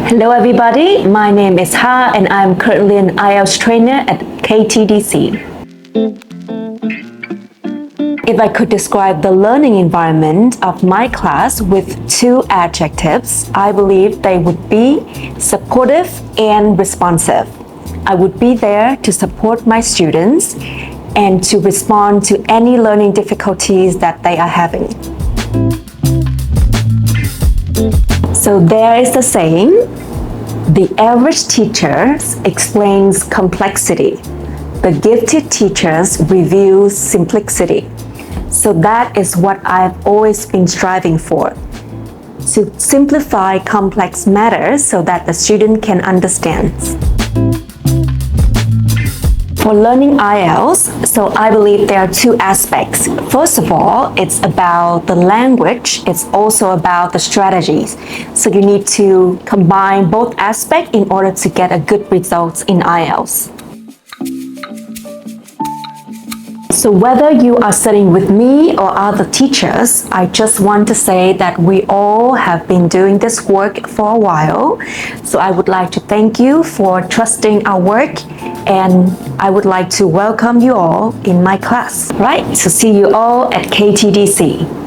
Hello everybody, my name is Ha and I'm currently an IELTS trainer at KTDC. If I could describe the learning environment of my class with two adjectives, I believe they would be supportive and responsive. I would be there to support my students and to respond to any learning difficulties that they are having. So there is the saying, the average teacher explains complexity. The gifted teachers reveal simplicity. So that is what I've always been striving for, to simplify complex matters so that the student can understand. For learning IELTS, so I believe there are two aspects. First of all, it's about the language. It's also about the strategies. So you need to combine both aspects in order to get a good results in IELTS. So whether you are studying with me or other teachers, I just want to say that we all have been doing this work for a while. So I would like to thank you for trusting our work, and I would like to welcome you all in my class. Right, so see you all at KTDC.